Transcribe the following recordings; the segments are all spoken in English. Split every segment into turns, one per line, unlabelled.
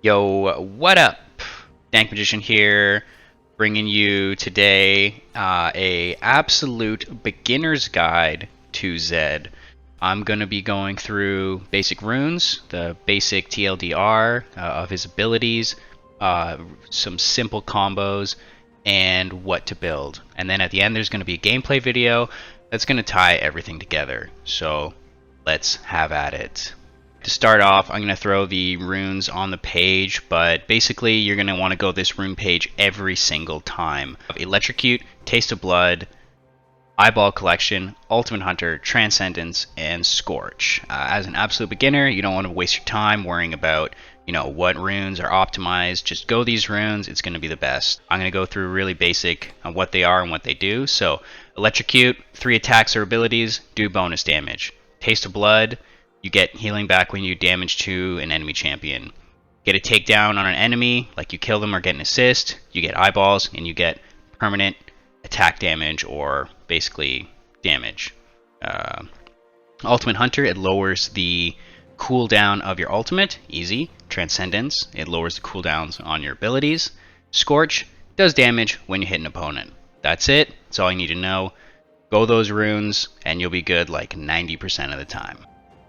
Yo, what up? Dank Magician here, bringing you today a absolute beginner's guide to Zed. I'm going to be going through basic runes, the basic TLDR of his abilities, some simple combos, and what to build. And then at the end there's going to be a gameplay video that's going to tie everything together. So let's have at it. To start off, I'm going to throw the runes on the page, but basically you're going to want to go this rune page every single time. Electrocute, Taste of Blood, Eyeball Collection, Ultimate Hunter, Transcendence, and Scorch. As an absolute beginner, you don't want to waste your time worrying about what runes are optimized. Just go these runes, it's going to be the best. I'm going to go through really basic on what they are and what they do. So Electrocute, 3 attacks or abilities do bonus damage. Taste of Blood, you get healing back when you do damage to an enemy champion. Get a takedown on an enemy, like you kill them or get an assist, you get eyeballs, and you get permanent attack damage, or basically damage. Ultimate Hunter, it lowers the cooldown of your ultimate, easy. Transcendence, it lowers the cooldowns on your abilities. Scorch, does damage when you hit an opponent. That's it, that's all you need to know. Go those runes, and you'll be good like 90% of the time.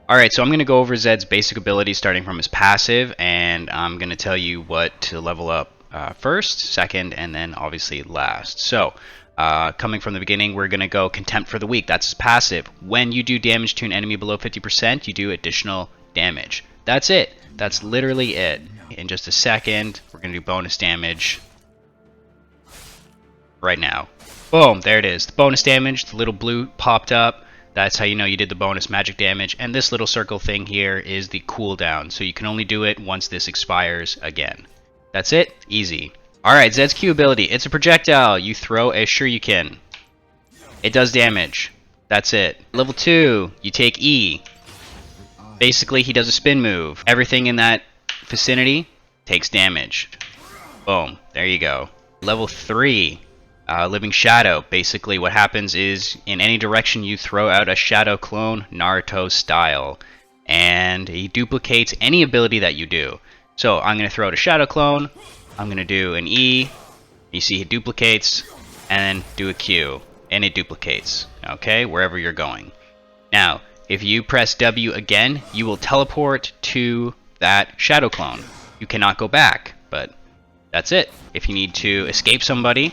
Alright, so I'm going to go over Zed's basic abilities starting from his passive, and I'm going to tell you what to level up first, second, and then obviously last. So, coming from the beginning, we're going to go Contempt for the Weak. That's his passive. When you do damage to an enemy below 50%, you do additional damage. That's it. That's literally it. In just a second, we're going to do bonus damage right now. Boom, there it is. The bonus damage, the little blue popped up. That's how you know you did the bonus magic damage. And this little circle thing here is the cooldown. So you can only do it once this expires again. That's it. Easy. Alright, Zed's Q ability. It's a projectile. You throw a shuriken. It does damage. That's it. Level 2, you take E. Basically, he does a spin move. Everything in that vicinity takes damage. Boom. There you go. Level 3. Living Shadow. Basically what happens is in any direction you throw out a shadow clone, Naruto style, and he duplicates any ability that you do. So I'm going to throw out a shadow clone, I'm going to do an E, you see it duplicates, and then do a Q, and it duplicates, okay, wherever you're going. Now, if you press W again, you will teleport to that shadow clone. You cannot go back, but that's it. If you need to escape somebody,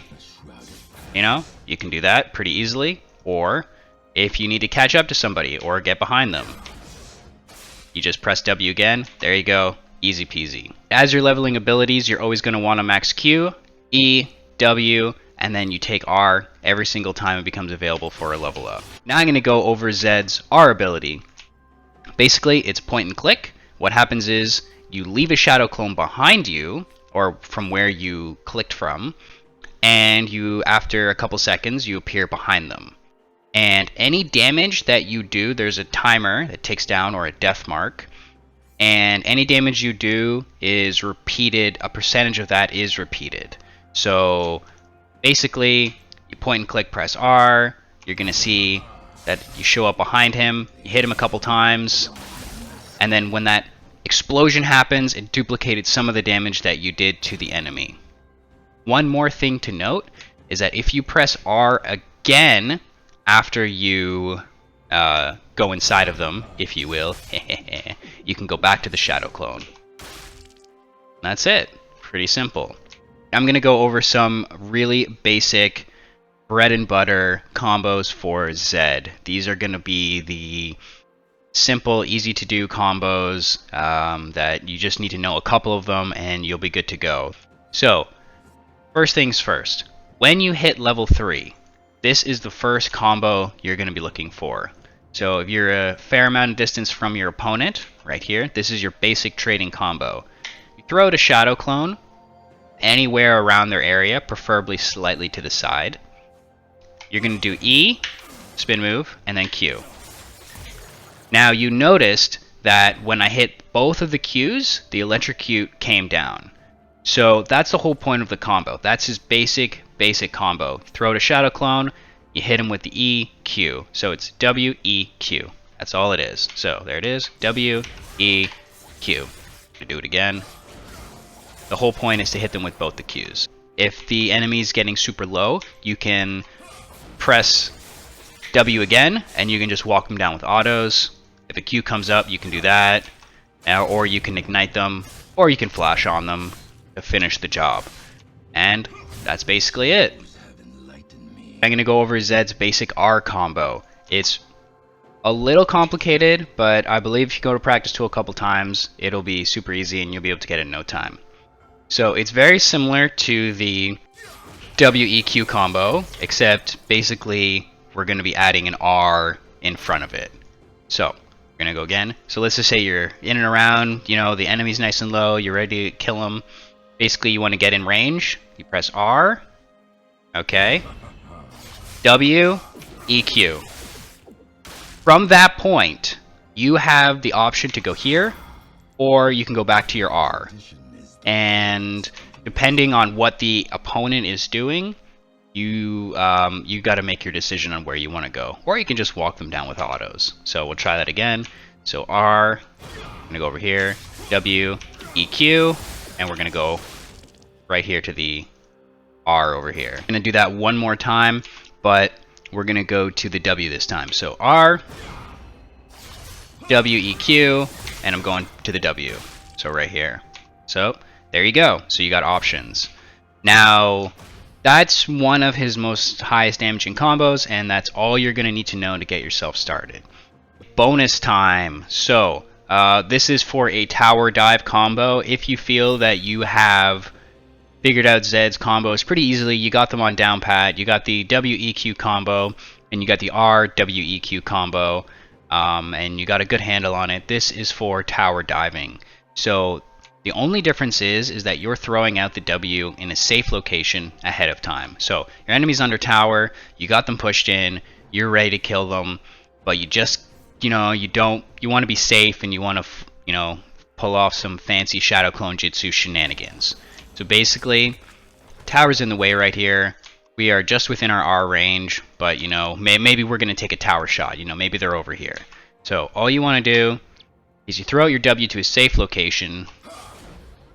you can do that pretty easily. Or if you need to catch up to somebody or get behind them, you just press W again. There you go. Easy peasy. As you're leveling abilities, you're always going to want to max Q, E, W, and then you take R every single time it becomes available for a level up. Now I'm going to go over Zed's R ability. Basically, it's point and click. What happens is you leave a shadow clone behind you, or from where you clicked from, and you, after a couple seconds, you appear behind them. And any damage that you do, there's a timer that ticks down, or a death mark, and any damage you do is repeated, a percentage of that is repeated. So basically, you point and click, press R, you're going to see that you show up behind him, you hit him a couple times, and then when that explosion happens, it duplicated some of the damage that you did to the enemy. One more thing to note is that if you press R again after you go inside of them, if you will, you can go back to the shadow clone. That's it. Pretty simple. I'm going to go over some really basic bread and butter combos for Zed. These are going to be the simple, easy to do combos that you just need to know a couple of them and you'll be good to go. So, first things first, when you hit level 3, this is the first combo you're going to be looking for. So if you're a fair amount of distance from your opponent, right here, this is your basic trading combo. You throw out a shadow clone anywhere around their area, preferably slightly to the side. You're going to do E, spin move, and then Q. Now you noticed that when I hit both of the Qs, the electrocute came down. So that's the whole point of the combo. That's his basic combo. Throw out a shadow clone, you hit him with the E, Q. So it's W, E, Q. That's all it is. So there it is. W, E, Q. Do it again. The whole point is to hit them with both the Qs. If the enemy is getting super low, you can press W again, and you can just walk them down with autos. If a Q comes up, you can do that, or you can ignite them, or you can flash on them to finish the job. And that's basically it. I'm going to go over Zed's basic R combo. It's a little complicated, but I believe if you go to practice tool a couple times, it'll be super easy and you'll be able to get it in no time. So it's very similar to the WEQ combo, except basically we're going to be adding an R in front of it. So we're going to go again. So let's just say you're in and around, you know, the enemy's nice and low, you're ready to kill them. Basically you want to get in range, you press R, okay, W, EQ. From that point, you have the option to go here, or you can go back to your R. And depending on what the opponent is doing, you got to make your decision on where you want to go. Or you can just walk them down with autos. So we'll try that again. So R, I'm going to go over here, W, EQ, and we're going to go right here to the R over here. I'm going to do that one more time, but we're going to go to the W this time. So R, W, EQ, and I'm going to the W. So right here. So there you go. So you got options. Now, that's one of his most highest damaging combos, and that's all you're going to need to know to get yourself started. Bonus time. So this is for a tower dive combo. If you feel that you have figured out Zed's combos pretty easily, you got them on down pat, you got the WEQ combo, and you got the RWEQ combo, and you got a good handle on it. This is for tower diving. So the only difference is that you're throwing out the W in a safe location ahead of time. So your enemy's under tower, you got them pushed in, you're ready to kill them, but you just, you know, you want to be safe and you want to, you know, pull off some fancy Shadow Clone Jutsu shenanigans. So basically, tower's in the way right here. We are just within our R range, but you know, maybe we're going to take a tower shot. You know, maybe they're over here. So all you want to do is you throw out your W to a safe location,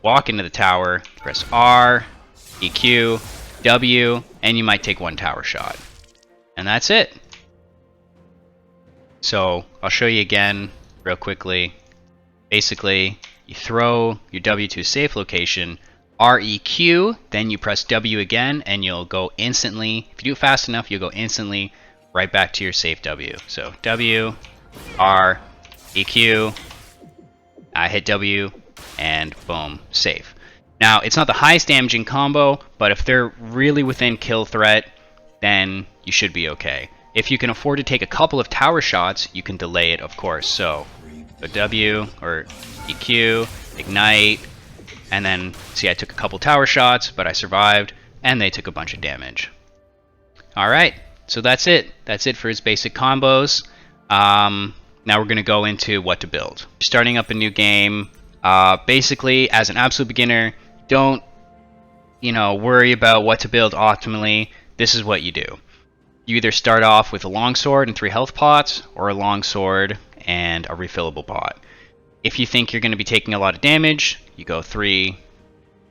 walk into the tower, press R, EQ, W, and you might take one tower shot. And that's it. So I'll show you again real quickly. Basically, you throw your W to a safe location, REQ, then you press W again, and you'll go instantly. If you do it fast enough, you'll go instantly right back to your safe W. So W, R, EQ, I hit W, and boom, safe. Now, it's not the highest damaging combo, but if they're really within kill threat, then you should be okay. If you can afford to take a couple of tower shots, you can delay it, of course. So W, or EQ, ignite, and then, see, I took a couple tower shots, but I survived, and they took a bunch of damage. Alright, so that's it. That's it for his basic combos. Now we're going to go into what to build. Starting up a new game, basically, as an absolute beginner, don't, you know, worry about what to build optimally. This is what you do. You either start off with a longsword and 3 health pots, or a longsword and a refillable pot. If you think you're going to be taking a lot of damage, you go 3,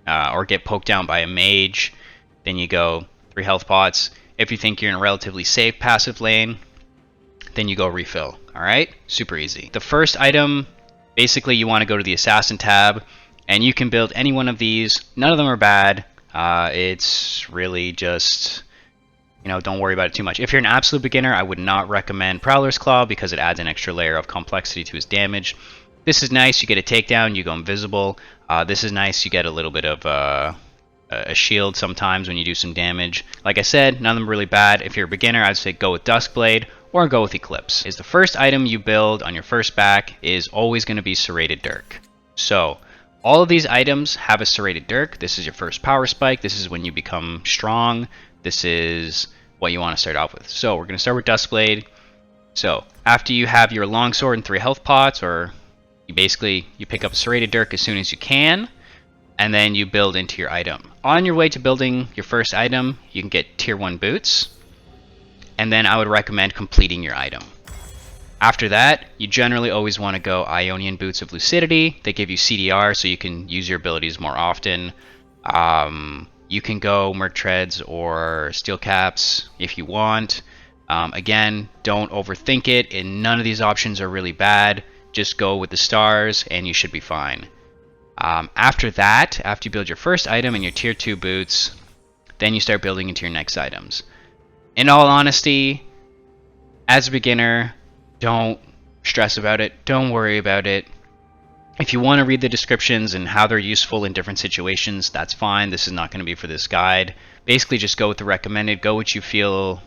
or get poked down by a mage, then you go 3 health pots. If you think you're in a relatively safe passive lane, then you go refill. Alright? Super easy. The first item, basically you want to go to the assassin tab, and you can build any one of these. None of them are bad. It's really just, you know, don't worry about it too much. If you're an absolute beginner, I would not recommend Prowler's Claw because it adds an extra layer of complexity to his damage. This is nice, you get a takedown, you go invisible. This is nice, you get a little bit of a shield sometimes when you do some damage. Like I said, none of them are really bad. If you're a beginner, I'd say go with Duskblade or go with Eclipse. The first item you build on your first back is always going to be Serrated Dirk. So, all of these items have a Serrated Dirk. This is your first power spike. This is when you become strong. This is what you want to start off with. So, we're going to start with Duskblade. So, after you have your longsword and 3 health pots, or you pick up a Serrated Dirk as soon as you can, and then you build into your item. On your way to building your first item, you can get tier 1 boots, and then I would recommend completing your item. After that, you generally always want to go Ionian Boots of Lucidity. They give you CDR, so you can use your abilities more often. You can go Merc Treads or Steel Caps if you want. Again, don't overthink it, and none of these options are really bad. Just go with the stars, and you should be fine. After that, after you build your first item and your tier 2 boots, then you start building into your next items. In all honesty, as a beginner, don't stress about it. Don't worry about it. If you want to read the descriptions and how they're useful in different situations, that's fine. This is not going to be for this guide. Basically, just go with the recommended. Go what you feel.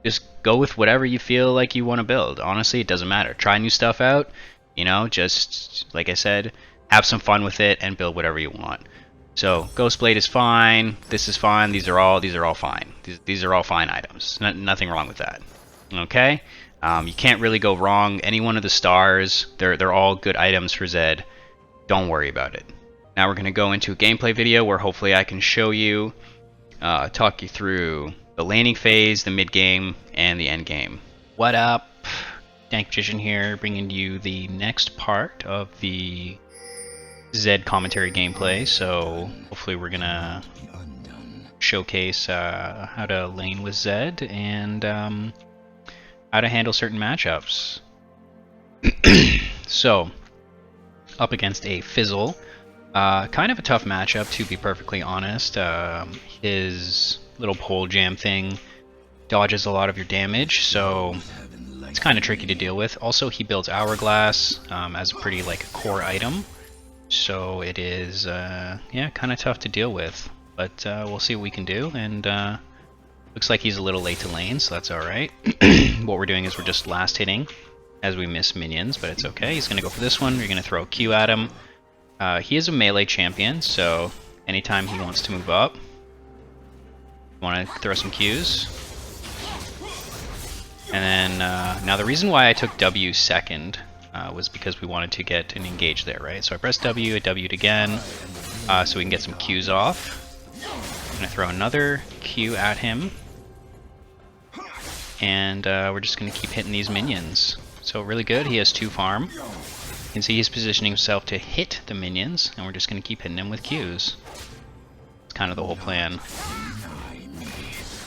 Just go with whatever you feel like you want to build. Honestly, it doesn't matter. Try new stuff out. You know, just like I said, have some fun with it and build whatever you want. So Ghostblade is fine. This is fine. These are all fine. These are all fine items. Nothing wrong with that. Okay. You can't really go wrong. Any one of the stars, they're all good items for Zed. Don't worry about it. Now we're going to go into a gameplay video where hopefully I can show you, talk you through the laning phase, the mid game, and the end game. What up? Dank Magician here, bringing you the next part of the Zed commentary gameplay. So hopefully we're going to showcase how to lane with Zed and how to handle certain matchups. So, up against a Fizzle. Kind of a tough matchup, to be perfectly honest. His little pole jam thing dodges a lot of your damage, so it's kind of tricky to deal with. Also, he builds Hourglass as a pretty core item, so it is yeah, kind of tough to deal with. But we'll see what we can do, and looks like he's a little late to lane, so that's alright. What we're doing is we're just last hitting as we miss minions, but it's okay. He's going to go for this one. You're going to throw a Q at him. He is a melee champion, so anytime he wants to move up, you want to throw some Qs. And then, now the reason why I took W second was because we wanted to get an engage there, right? So I pressed W, I W'd again, so we can get some Qs off. I'm going to throw another Q at him. And we're just going to keep hitting these minions. So really good, he has 2 farm. You can see he's positioning himself to hit the minions, and we're just going to keep hitting him with Qs. It's kind of the whole plan.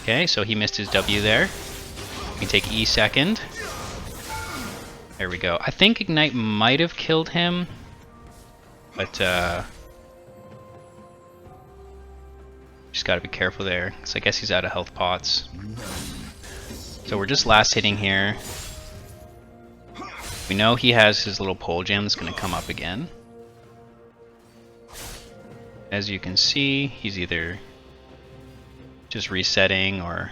Okay, so he missed his W there. We can take E second. There we go. I think Ignite might have killed him, but just gotta be careful there, because I guess he's out of health pots. So we're just last hitting here. We know he has his little pole jam that's going to come up again. As you can see, he's either just resetting or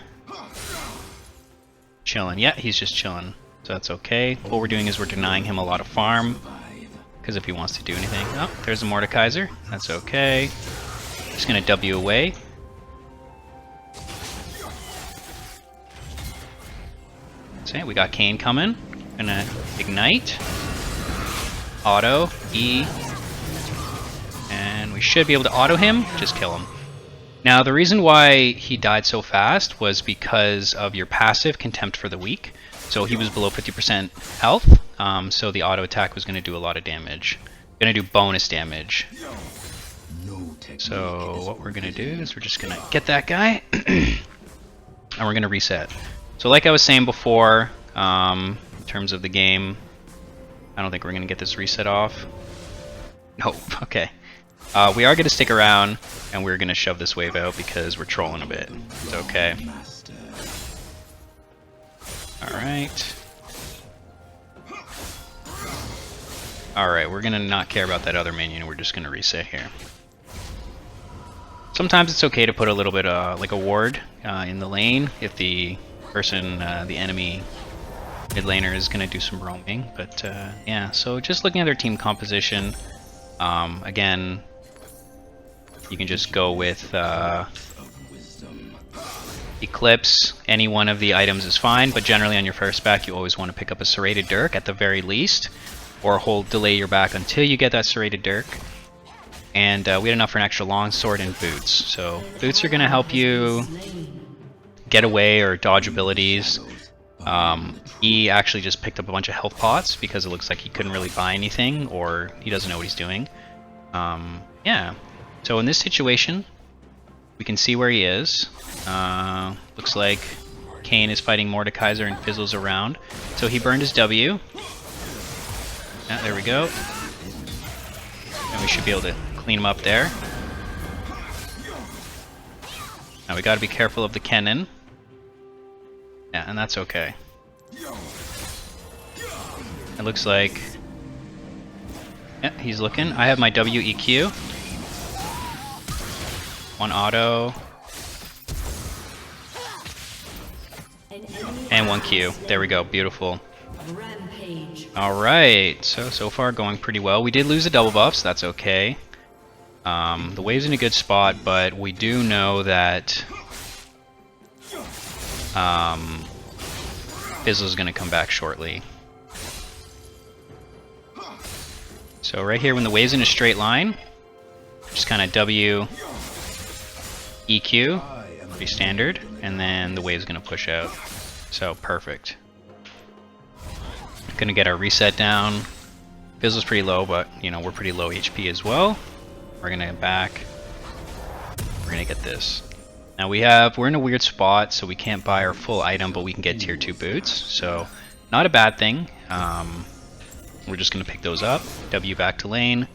chilling. Yeah, he's just chilling, so that's okay. What we're doing is we're denying him a lot of farm, because if he wants to do anything... Oh, there's a Mordekaiser. That's okay. Just going to W away. Okay, we got Kayn coming. Gonna ignite, auto, E, and we should be able to auto him, just kill him. Now the reason why he died so fast was because of your passive, Contempt for the Weak. So he was below 50% health, so the auto attack was going to do a lot of damage. Going to do bonus damage. So what we're going to do is we're just going to get that guy, and we're going to reset. So like I was saying before, in terms of the game, I don't think we're going to get this reset off. Nope, okay. We are going to stick around, and we're going to shove this wave out because we're trolling a bit. It's okay. Alright. Alright, we're going to not care about that other minion, we're just going to reset here. Sometimes it's okay to put a little bit like a ward in the lane if the person, the enemy mid laner is going to do some roaming, but yeah, so just looking at their team composition, again, you can just go with Eclipse. Any one of the items is fine, but generally on your first back you always want to pick up a Serrated Dirk at the very least, or delay your back until you get that Serrated Dirk. And we had enough for an extra longsword and boots, so boots are going to help you get away or dodge abilities. He actually just picked up a bunch of health pots because it looks like he couldn't really buy anything, or he doesn't know what he's doing. Yeah. So in this situation, we can see where he is. Looks like Kane is fighting Mordekaiser and Fizzles around. So he burned his W. Yeah, there we go. And we should be able to clean him up there. Now we gotta be careful of the cannon. Yeah, and that's okay. It looks like... yeah, he's looking. I have my WEQ. One auto. And one Q. There we go. Beautiful. Alright, so far going pretty well. We did lose a double buff, so that's okay. The wave's in a good spot, but we do know that Fizzle is going to come back shortly. So right here, when the wave's in a straight line, just kind of W, EQ, pretty standard, and then the wave's going to push out. So perfect. Gonna get our reset down. Fizzle's pretty low, but you know, we're pretty low HP as well. We're gonna get back. We're gonna get this. Now we're in a weird spot, so we can't buy our full item, but we can get tier 2 boots. So not a bad thing. We're just gonna pick those up, W back to lane,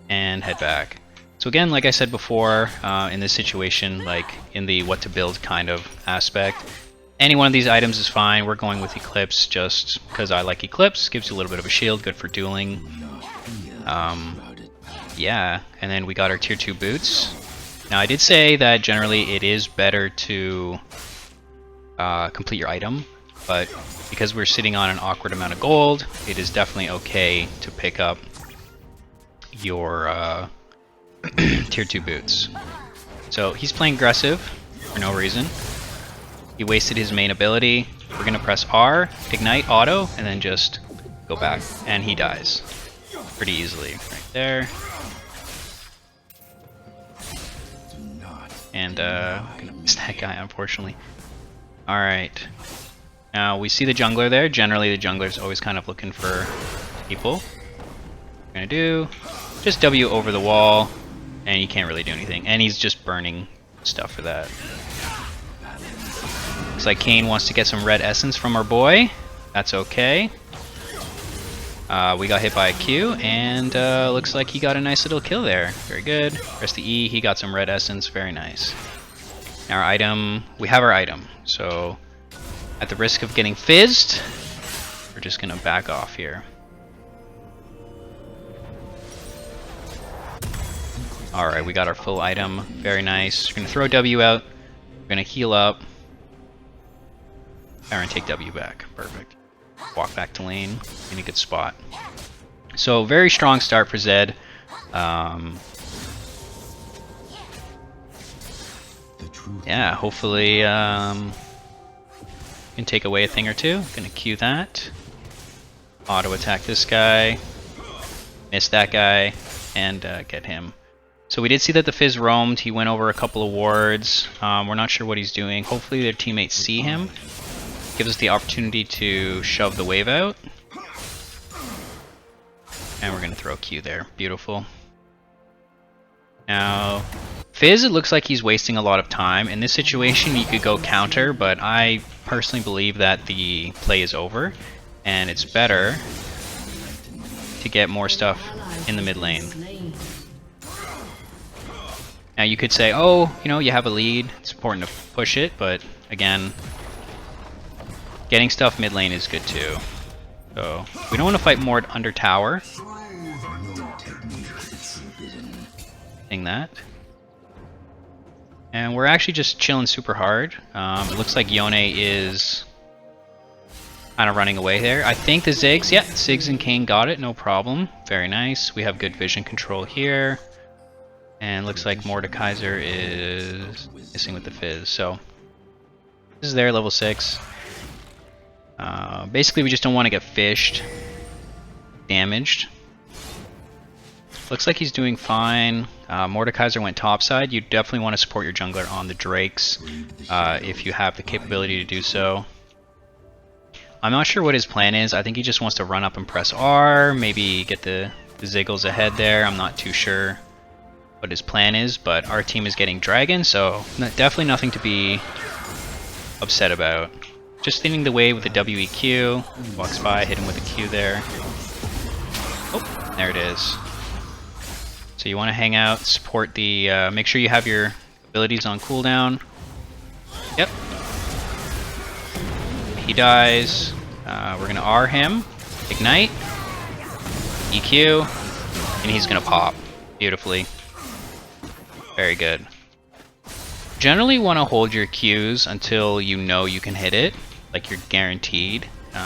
and head back. So again, like I said before, in this situation, like in the what to build kind of aspect, any one of these items is fine. We're going with Eclipse just because I like Eclipse. Gives you a little bit of a shield, good for dueling. Yeah, and then we got our tier 2 boots. Now I did say that generally it is better to complete your item, but because we're sitting on an awkward amount of gold, it is definitely okay to pick up your tier 2 boots. So he's playing aggressive for no reason. He wasted his main ability. We're gonna press R, ignite auto, and then just go back. And he dies. Pretty easily. Right there. And I'm gonna miss that guy, unfortunately. Alright. Now we see the jungler there. Generally the jungler's always kind of looking for people. What we're gonna do, just W over the wall, and you can't really do anything. And he's just burning stuff for that. Looks like Kane wants to get some red essence from our boy. That's okay. We got hit by a Q, and looks like he got a nice little kill there. Very good. Press the E, he got some red essence. Very nice. Now our item, we have our item. So at the risk of getting fizzed, we're just gonna back off here. Alright, we got our full item. Very nice. We're gonna throw W out. We're gonna heal up. And take W back. Perfect. Walk back to lane in a good spot. So very strong start for Zed. Yeah, hopefully can take away a thing or two. Gonna Q that. Auto attack this guy. Miss that guy. And get him. So we did see that the Fizz roamed. He went over a couple of wards. We're not sure what he's doing. Hopefully their teammates see him. Gives us the opportunity to shove the wave out. And we're going to throw a Q there. Beautiful. Now, Fizz, it looks like he's wasting a lot of time. In this situation, you could go counter, but I personally believe that the play is over. And it's better to get more stuff in the mid lane. Now you could say, oh, you know, you have a lead. It's important to push it, but again, getting stuff mid lane is good too. So we don't want to fight more under tower. Thing that. And we're actually just chilling super hard. It looks like Yone is kind of running away there. I think the Ziggs, yeah, Ziggs and Kane got it, no problem. Very nice. We have good vision control here. And looks like Mordekaiser is missing with the Fizz. So this is their level 6. Basically, we just don't want to get fished, damaged. Looks like he's doing fine. Mordekaiser went topside. You definitely want to support your jungler on the Drakes if you have the capability to do so. I'm not sure what his plan is. I think he just wants to run up and press R, maybe get the Ziggles ahead there. I'm not too sure what his plan is, but our team is getting Dragon, so definitely nothing to be upset about. Just thinning the wave with the WEQ. Walks by, hit him with a Q there. Oh, there it is. So you want to hang out, support the... make sure you have your abilities on cooldown. Yep. He dies. We're going to R him. Ignite. EQ. And he's going to pop. Beautifully. Very good. Generally want to hold your Qs until you know you can hit it. Like you're guaranteed,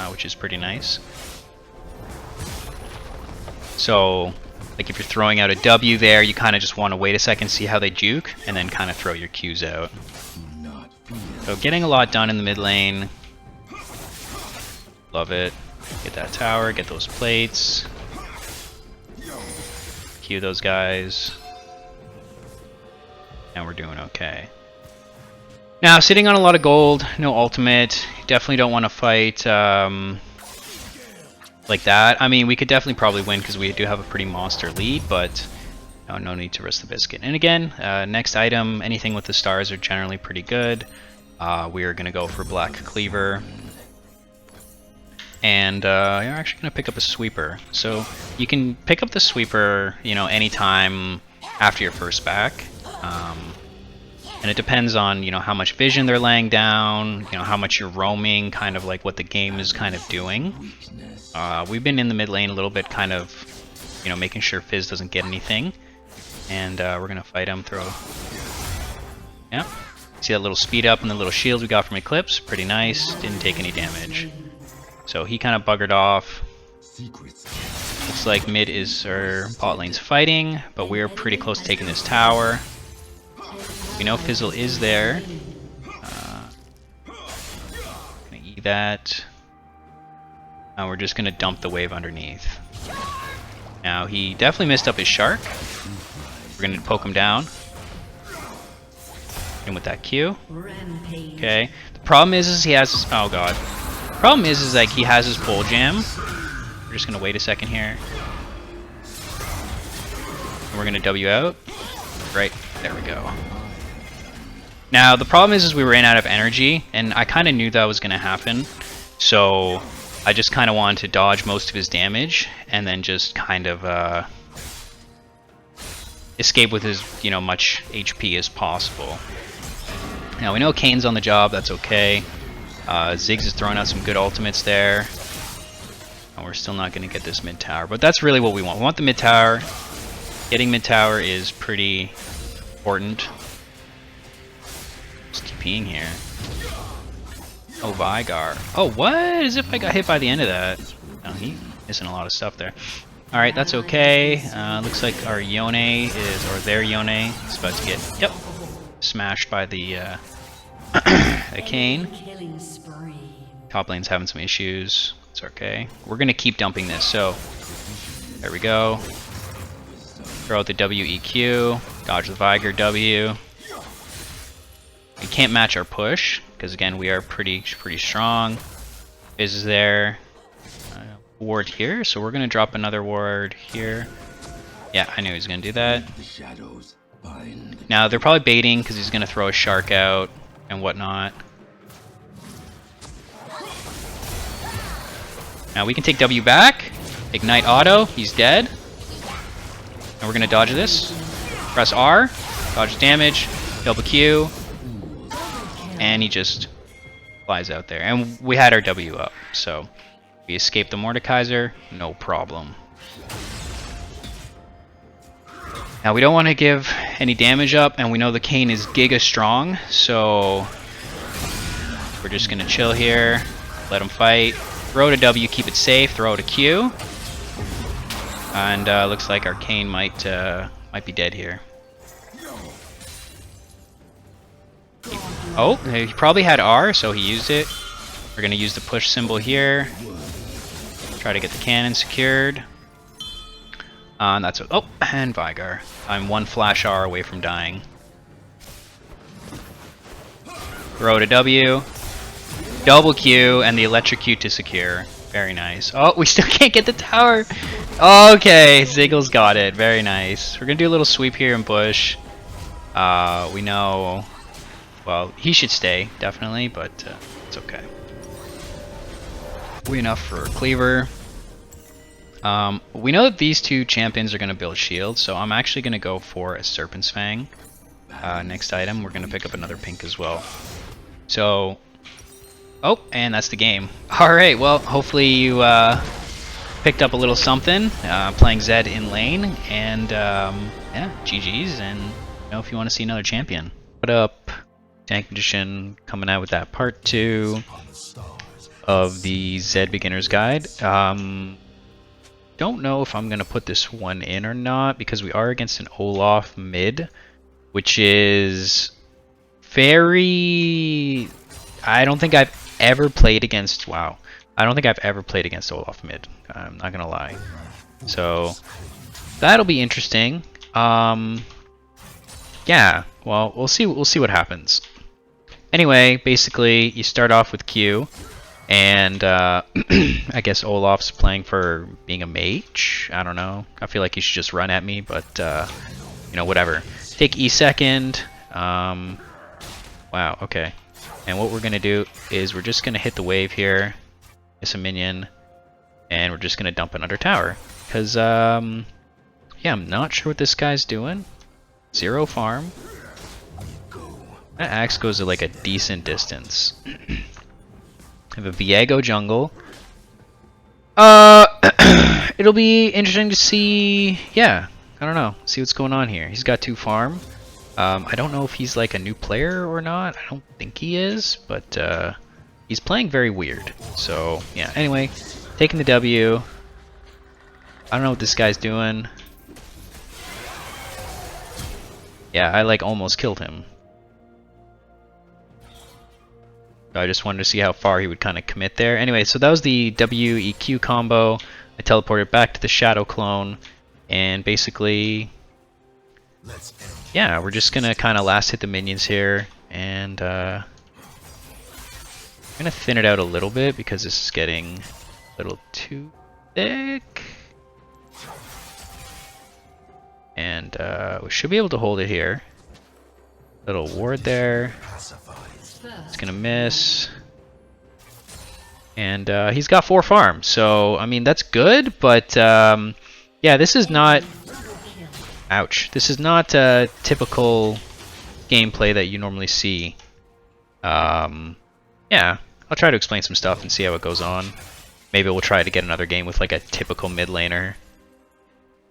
which is pretty nice. So, like if you're throwing out a W there, you kind of just want to wait a second, see how they juke, and then kind of throw your Qs out. So getting a lot done in the mid lane. Love it. Get that tower, get those plates. Q those guys. And we're doing okay. Now, sitting on a lot of gold, no ultimate. Definitely don't want to fight like that. I mean, we could definitely probably win because we do have a pretty monster lead, but no need to risk the biscuit. And again, next item, anything with the stars are generally pretty good. We are going to go for Black Cleaver. And you're actually going to pick up a sweeper. So you can pick up the sweeper, you know, anytime after your first back. And it depends on, you know, how much vision they're laying down, you know, how much you're roaming, kind of like what the game is kind of doing. We've been in the mid lane a little bit, kind of, you know, making sure Fizz doesn't get anything. And we're going to fight him, throw... Yeah. See that little speed up and the little shield we got from Eclipse? Pretty nice. Didn't take any damage. So he kind of buggered off. Looks like mid is, or bot lane's fighting, but we're pretty close to taking this tower. We know Fizzle is there. Gonna E that. And we're just gonna dump the wave underneath. Now he definitely missed up his shark. We're gonna poke him down. Hit him with that Q. Okay. The problem is he has his, oh god. The problem is like he has his pole jam. We're just gonna wait a second here. And we're gonna W out. Right, there we go. Now, the problem is we ran out of energy, and I kind of knew that was going to happen, so I just kind of wanted to dodge most of his damage, and then just kind of escape with as, you know, much HP as possible. Now, we know Kane's on the job, that's okay. Ziggs is throwing out some good ultimates there, and we're still not going to get this mid tower, but that's really what we want. We want the mid tower. Getting mid tower is pretty important. Just TPing here. Oh, Vigar. Oh, what? As if I got hit by the end of that. No, he's missing a lot of stuff there. Alright, that's okay. Looks like our Yone is, or their Yone is about to get, yep, smashed by the Kane. Top lane's having some issues. It's okay. We're going to keep dumping this, so there we go. Throw out the WEQ. Dodge the Vigar W. We can't match our push, because again, we are pretty strong. Fizz is there. Ward here, so we're going to drop another ward here. Yeah, I knew he was going to do that. Now, they're probably baiting, because he's going to throw a shark out and whatnot. Now, we can take W back. Ignite auto. He's dead. And we're going to dodge this. Press R. Dodge damage. Double Q. And he just flies out there. And we had our W up, so we escaped the Mordekaiser, no problem. Now we don't want to give any damage up, and we know the Kane is giga strong, so we're just going to chill here, let him fight. Throw to W, keep it safe, throw to Q. And looks like our Kane might be dead here. Oh, he probably had R, so he used it. We're going to use the push symbol here. Try to get the cannon secured. And that's... Oh, and Vigar. I'm one flash R away from dying. Throw to W. Double Q and the electrocute to secure. Very nice. Oh, we still can't get the tower. Okay, Ziggle's got it. Very nice. We're gonna do a little sweep here in bush. We know. Well, he should stay definitely, but it's okay. We enough for Cleaver. We know that these two champions are gonna build shields, so I'm actually gonna go for a Serpent's Fang. Next item, we're gonna pick up another pink as well. So. Oh, and that's the game. Alright, well, hopefully you picked up a little something playing Zed in lane, and yeah, GG's, and you know, if you want to see another champion. What up? Tank Magician coming out with that part 2 of the Zed Beginner's Guide. Don't know if I'm going to put this one in or not, because we are against an Olaf mid, which is very... I don't think I've ever played against... Wow. I don't think I've ever played against Olaf mid. I'm not gonna lie. So that'll be interesting. Yeah. Well, we'll see what happens. Anyway, basically, you start off with Q, and I guess Olaf's playing for being a mage. I don't know. I feel like he should just run at me, but you know, whatever. Take E second. Wow. Okay. And what we're going to do is we're just going to hit the wave here, miss a minion, and we're just going to dump it under tower. Because, yeah, I'm not sure what this guy's doing. 0 farm. That axe goes to like a decent distance. I have a Viego jungle. It'll be interesting to see, yeah, I don't know, see what's going on here. He's got 2 farm. I don't know if he's like a new player or not. I don't think he is, but he's playing very weird. So yeah, anyway, taking the W. I don't know what this guy's doing. Yeah, I like almost killed him. I just wanted to see how far he would kind of commit there. Anyway, so that was the W-E-Q combo. I teleported back to the Shadow Clone, and basically... yeah, we're just gonna kind of last hit the minions here, and I'm gonna thin it out a little bit because this is getting a little too thick. And we should be able to hold it here. Little ward there. It's gonna miss. And he's got 4 farms, so I mean that's good, but yeah, this is not... ouch. This is not typical gameplay that you normally see. Yeah, I'll try to explain some stuff and see how it goes on. Maybe we'll try to get another game with like a typical mid laner.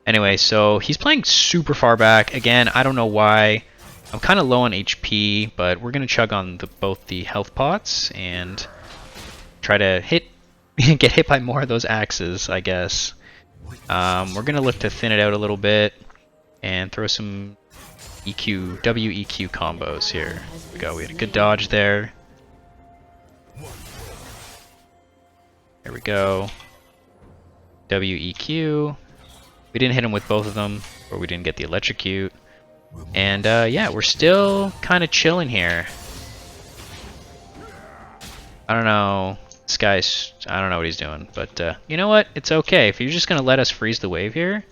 Anyway, so he's playing super far back. Again, I don't know why. I'm kind of low on HP, but we're going to chug on both the health pots and try to get hit by more of those axes, I guess. We're going to look to thin it out a little bit and throw some W-EQ combos here. There we go. We had a good dodge there. There we go. W-EQ. We didn't hit him with both of them, or we didn't get the electrocute. And yeah, we're still kind of chilling here. I don't know. This guy's... I don't know what he's doing, but you know what? It's okay. If you're just going to let us freeze the wave here,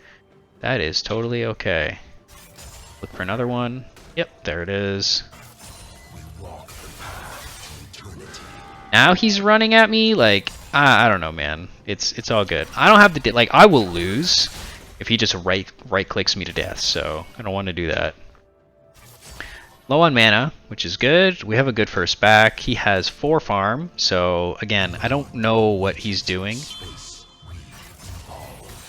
that is totally okay. Look for another one. Yep, there it is. Now he's running at me like... I don't know, man. It's all good. I don't have to... like, I will lose if he just right clicks me to death, so I don't want to do that. Low on mana, which is good. We have a good first back. He has 4 farm, so again, I don't know what he's doing.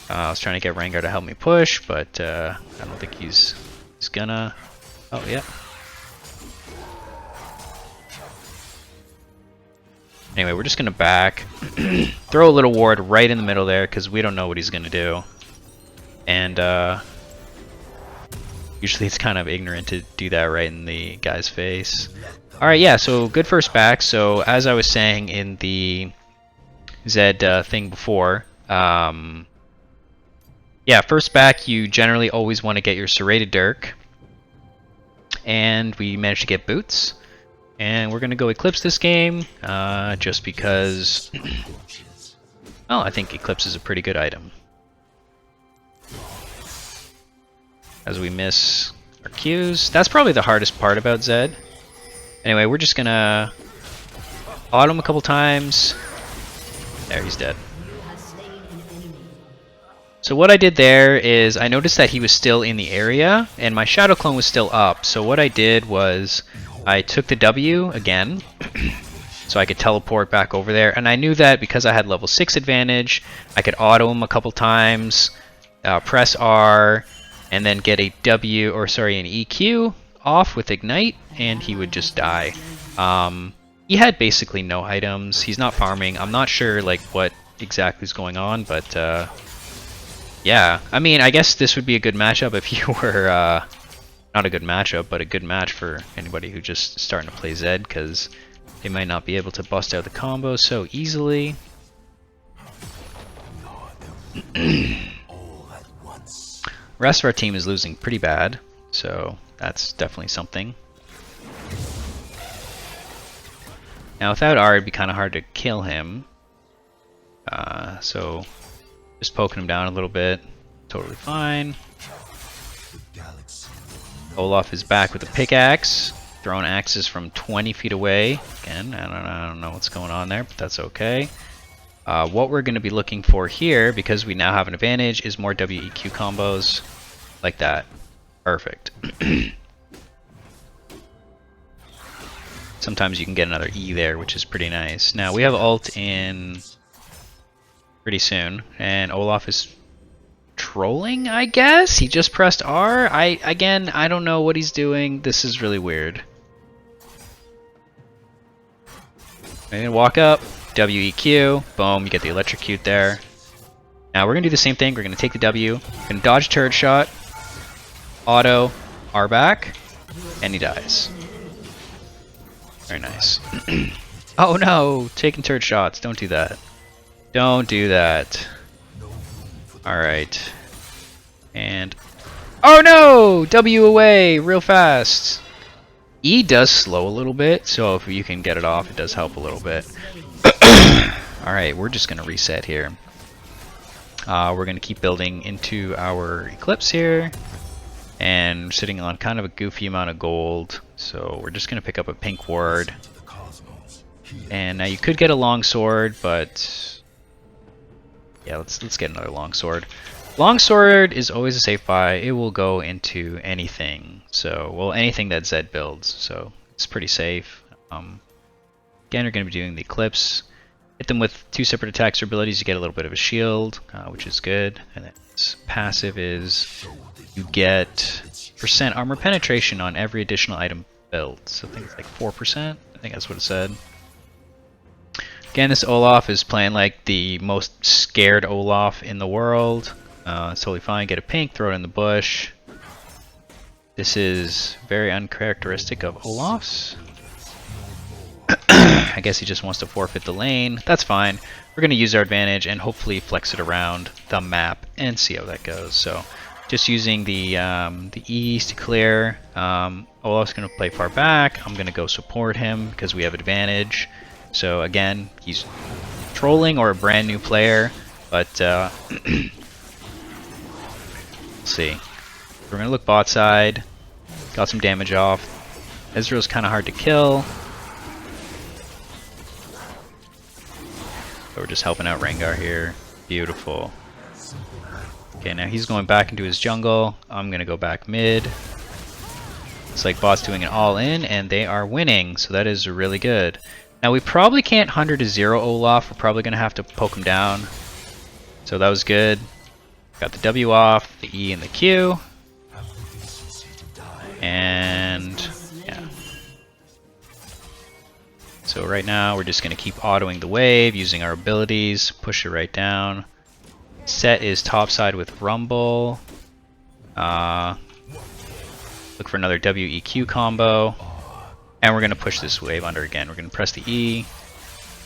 I was trying to get Rengar to help me push, but I don't think he's gonna... oh, yeah. Anyway, we're just gonna back. Throw a little ward right in the middle there, because we don't know what he's gonna do. And usually it's kind of ignorant to do that right in the guy's face. Alright, yeah, so good first back. So as I was saying in the Zed thing before, yeah, first back you generally always want to get your Serrated Dirk. And we managed to get boots. And we're going to go Eclipse this game, just because, well, I think Eclipse is a pretty good item. As we miss our Qs. That's probably the hardest part about Zed. Anyway, we're just going to auto him a couple times. There, he's dead. So what I did there is I noticed that he was still in the area, and my Shadow Clone was still up. So what I did was I took the W again, so I could teleport back over there. And I knew that because I had level 6 advantage, I could auto him a couple times, press R, and then get a W, or sorry, an EQ off with Ignite, and he would just die. He had basically no items. He's not farming. I'm not sure like what exactly is going on, but yeah. I mean, I guess this would be a good matchup if you were not a good matchup, but a good match for anybody who just starting to play Zed, because they might not be able to bust out the combo so easily. Rest of our team is losing pretty bad, so that's definitely something. Now without R, it'd be kind of hard to kill him. So just poking him down a little bit, totally fine. Olaf is back with a pickaxe, throwing axes from 20 feet away. Again, I don't know what's going on there, but that's okay. What we're going to be looking for here, because we now have an advantage, is more WEQ combos like that. Perfect. Sometimes you can get another E there, which is pretty nice. Now we have ult in pretty soon, and Olaf is trolling, I guess? He just pressed R? Again, I don't know what he's doing. This is really weird. I'm gonna walk up, WEQ, boom, you get the electrocute there. Now we're gonna do the same thing. We're gonna take the W, we're gonna dodge turret shot, auto, R back, and he dies. Very nice. Oh no, taking turret shots, don't do that. Don't do that. Alright. And... oh no! W away real fast! E does slow a little bit, so if you can get it off, it does help a little bit. Alright, we're just going to reset here. We're going to keep building into our Eclipse here. And we're sitting on kind of a goofy amount of gold, so we're just going to pick up a pink ward. And now you could get a longsword, but... yeah, let's get another longsword. Longsword is always a safe buy. It will go into anything. So, well, anything that Zed builds. So it's pretty safe. Again, you're going to be doing the Eclipse. Hit them with 2 separate attacks or abilities. You get a little bit of a shield, which is good. And then its passive is you get % armor penetration on every additional item built. So I think it's like 4%. I think that's what it said. Again, this Olaf is playing like the most scared Olaf in the world. It's totally fine. Get a pink, throw it in the bush. This is very uncharacteristic of Olaf's. I guess he just wants to forfeit the lane. That's fine. We're going to use our advantage and hopefully flex it around the map and see how that goes. So, just using the E's to clear. Olaf's going to play far back. I'm going to go support him because we have advantage. So again, he's trolling or a brand new player, but let's see. We're going to look bot side. Got some damage off. Ezreal's kind of hard to kill. So we're just helping out Rengar here. Beautiful. Okay, now he's going back into his jungle. I'm going to go back mid. Looks like bot's doing an all-in, and they are winning, so that is really good. Now we probably can't 100 to 0 Olaf. We're probably going to have to poke him down. So that was good. Got the W off, the E and the Q. And yeah. So right now we're just going to keep autoing the wave using our abilities. Push it right down. Set is topside with Rumble. Look for another WEQ combo. And we're going to push this wave under again. We're going to press the E,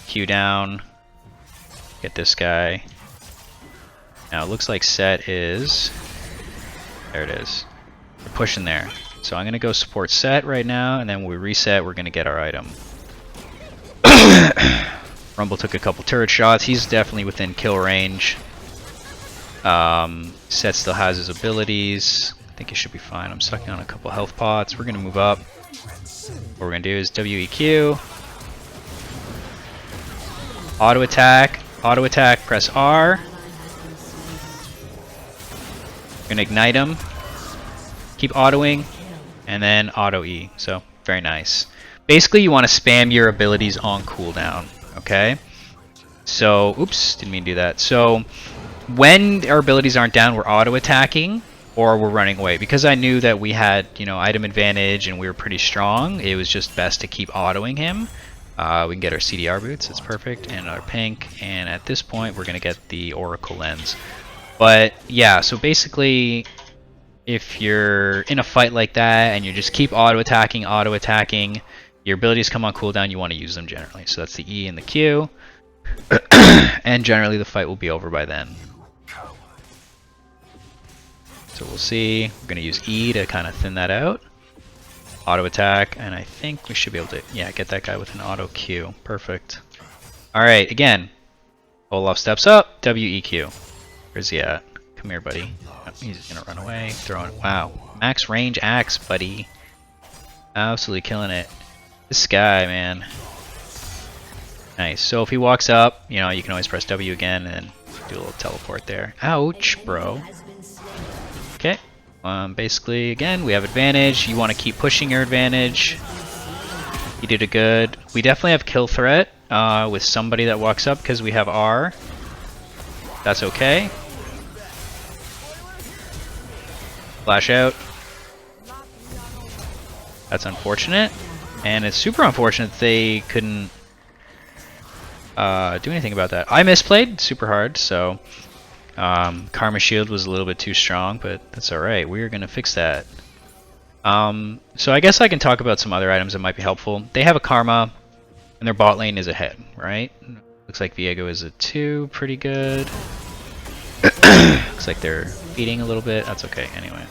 Q down, get this guy. Now it looks like set is, there it is. We're pushing there. So I'm going to go support set right now, and then when we reset, we're going to get our item. Rumble took a couple turret shots. He's definitely within kill range. Set still has his abilities. I think he should be fine. I'm sucking on a couple health pots. We're going to move up. What we're going to do is WEQ. Auto attack. Auto attack, press R. We're going to ignite him. Keep autoing. And then auto E. So, very nice. Basically, you want to spam your abilities on cooldown. Okay? So, oops, didn't mean to do that. So, when our abilities aren't down, we're auto attacking or we're running away. Because I knew that we had, you know, item advantage and we were pretty strong, it was just best to keep autoing him. We can get our CDR boots, that's perfect, and our pink, and at this point we're going to get the Oracle lens. But yeah, so basically if you're in a fight like that and you just keep auto attacking, your abilities come on cooldown, you want to use them generally. So that's the E and the Q, and generally the fight will be over by then. So we'll see, we're going to use E to kind of thin that out. Auto attack, and I think we should be able to, yeah, get that guy with an auto Q. Perfect. Alright, again. Olaf steps up, WEQ. Where's he at? Come here, buddy. Oh, he's gonna run away. Throwing, wow. Max range axe, buddy. Absolutely killing it. This guy, man. Nice. So if he walks up, you know, you can always press W again and do a little teleport there. Ouch, bro. Okay. Basically, again, we have advantage. You want to keep pushing your advantage. You did it good. We definitely have kill threat with somebody that walks up because we have R. That's okay. Flash out. That's unfortunate. And it's super unfortunate that they couldn't do anything about that. I misplayed super hard, so... Karma Shield was a little bit too strong, but that's alright. We're going to fix that. So I guess I can talk about some other items that might be helpful. They have a Karma, and their bot lane is ahead, right? Looks like Viego is a 2, pretty good. Looks like they're beating a little bit. That's okay, anyway.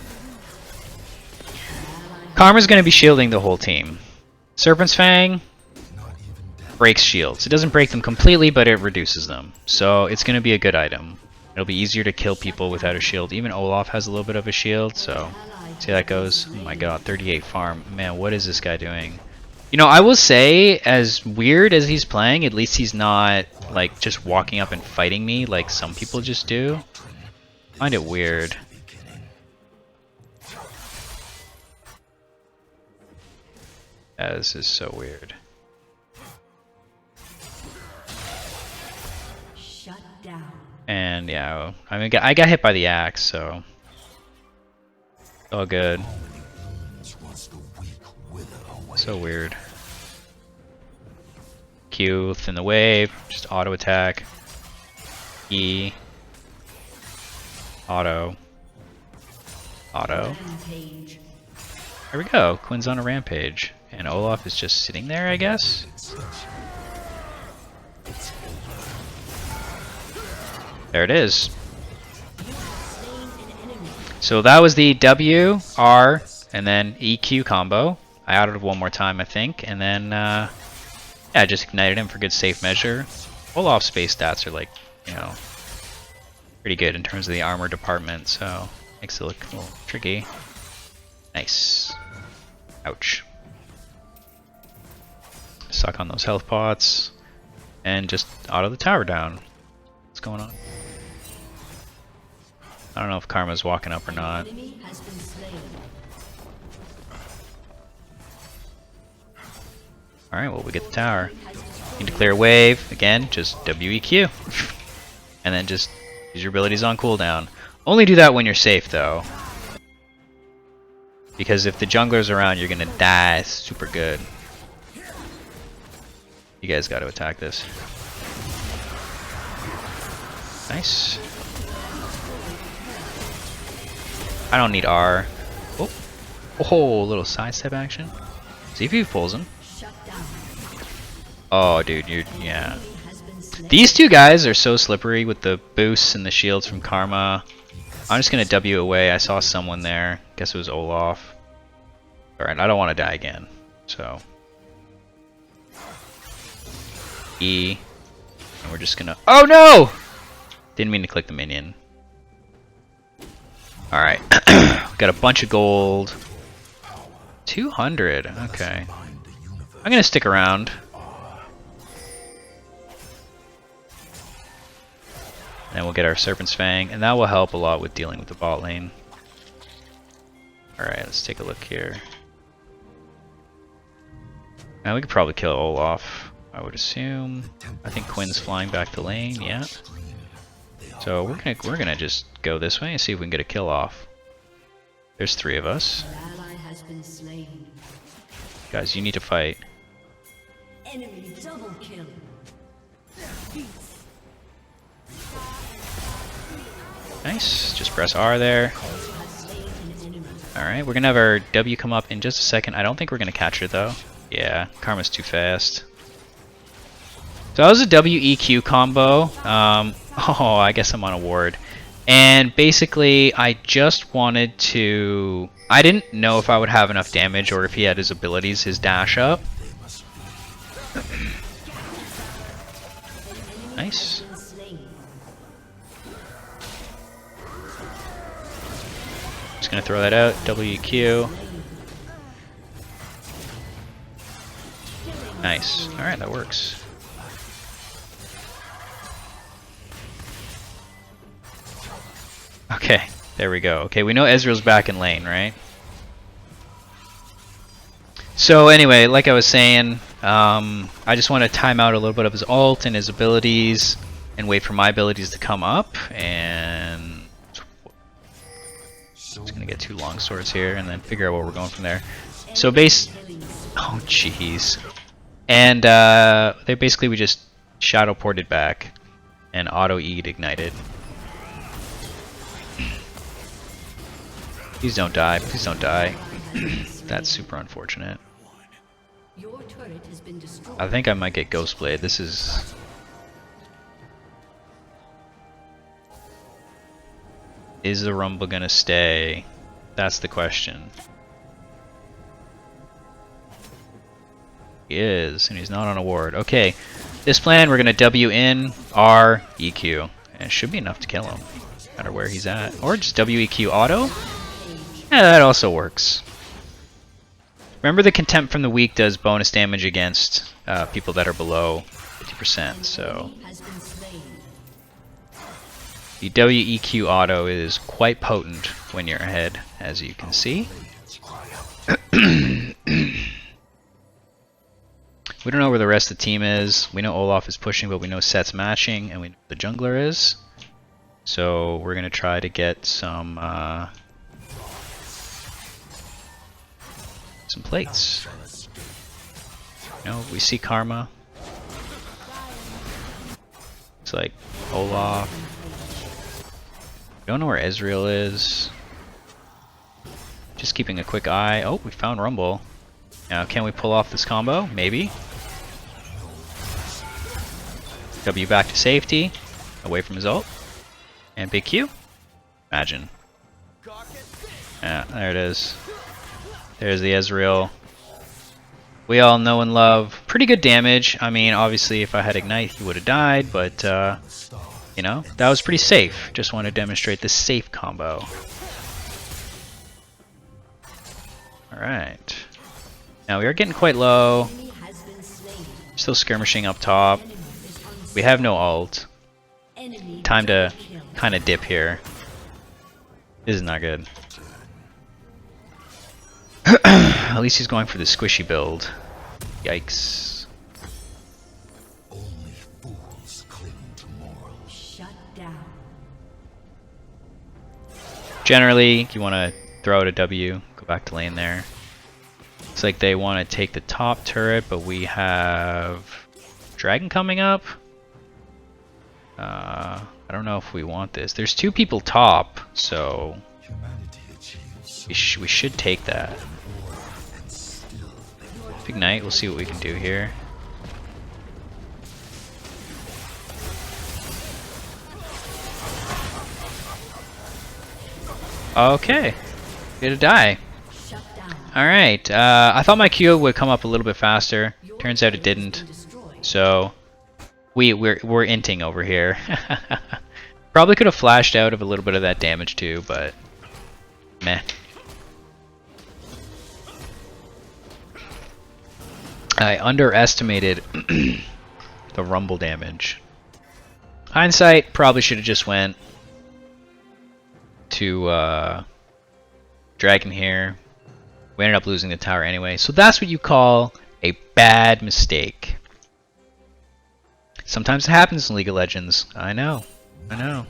Karma's going to be shielding the whole team. Serpent's Fang breaks shields. It doesn't break them completely, but it reduces them. So it's going to be a good item. It'll be easier to kill people without a shield. Even Olaf has a little bit of a shield, so see how that goes. Oh my god, 38 farm. Man, what is this guy doing? You know, I will say, as weird as he's playing, at least he's not, like, just walking up and fighting me like some people just do. I find it weird. Yeah, this is so weird. And yeah, I mean, I got hit by the axe, so all good. So weird. Q, thin the wave, just auto attack. E, auto, auto. There we go. Quinn's on a rampage, and Olaf is just sitting there, I guess. There it is. So that was the W, R, and then EQ combo. I autoed one more time, I think, and then yeah, I just ignited him for good safe measure. Olaf's base stats are, like, you know, pretty good in terms of the armor department, so makes it look a little tricky. Nice. Ouch. Suck on those health pots, and just auto the tower down. What's going on? I don't know if Karma's walking up or not. Alright, well, we get the tower. Need to clear a wave. Again, just WEQ. And then just use your abilities on cooldown. Only do that when you're safe, though. Because if the jungler's around, you're gonna die super good. You guys gotta attack this. Nice. I don't need R. Oh, oh, little sidestep action. See if he pulls him. Oh, dude, yeah. These two guys are so slippery with the boosts and the shields from Karma. I'm just gonna W away. I saw someone there. Guess it was Olaf. Alright, I don't want to die again. So E. And we're just gonna... Oh no! Didn't mean to click the minion. Alright. Got a bunch of gold. 200. Okay. I'm gonna stick around. And we'll get our Serpent's Fang, and that will help a lot with dealing with the bot lane. Alright, let's take a look here. Now we could probably kill Olaf, I would assume. I think Quinn's flying back to lane, yeah. So we're gonna just go this way and see if we can get a kill off. There's 3 of us. Guys, you need to fight.
Enemy double kill.
Nice, just press R there. Alright, we're gonna have our W come up in just a second. I don't think we're gonna catch her though. Yeah, Karma's too fast. So that was a WEQ combo. Oh, I guess I'm on a ward. And basically, I just wanted to... I didn't know if I would have enough damage or if he had his abilities, his dash up. Nice. Just gonna throw that out. WEQ. Nice. Alright, that works. Okay, there we go. Okay, we know Ezreal's back in lane, right? So anyway, like I was saying, I just want to time out a little bit of his ult and his abilities and wait for my abilities to come up, and just gonna get 2 long swords here and then figure out where we're going from there. So oh jeez. And they basically, we just shadow ported back and auto E'd ignited. Please don't die, please don't die. That's super unfortunate. I think I might get Ghostblade. This is... Is the Rumble gonna stay? That's the question. He is, and he's not on a ward. Okay, this plan, we're gonna W in, R, EQ. And it should be enough to kill him, no matter where he's at. Or just WEQ auto? Yeah, that also works. Remember, the Contempt from the Weak does bonus damage against people that are below 50%, so... The WEQ auto is quite potent when you're ahead, as you can see. We don't know where the rest of the team is. We know Olaf is pushing, but we know Set's matching, and we know the jungler is. So we're going to try to get some plates. You know, we see Karma. It's like Olaf. Don't know where Ezreal is. Just keeping a quick eye. Oh, we found Rumble. Now, can we pull off this combo? Maybe. W back to safety. Away from his ult. And big Q. Imagine. Yeah, there it is. There's the Ezreal. We all know and love. Pretty good damage. I mean, obviously, if I had Ignite, he would have died, but, you know, that was pretty safe. Just want to demonstrate the safe combo. Alright. Now, we are getting quite low. Still skirmishing up top. We have no ult. Time to kind of dip here. This is not good. At least he's going for the squishy build. Yikes.
Only fools cling to morals. Shut down.
Generally, you want to throw out a W, go back to lane there. Looks like they want to take the top turret, but we have Dragon coming up. I don't know if we want this. There's 2 people top, so we should take that. Ignite, we'll see what we can do here. Okay, gonna die. Alright, I thought my Q would come up a little bit faster. Turns out it didn't. So, we're inting over here. Probably could have flashed out of a little bit of that damage too, but meh. I underestimated the rumble damage. Hindsight, probably should have just went to Dragon here. We ended up losing the tower anyway. So that's what you call a bad mistake. Sometimes it happens in League of Legends. I know. I know.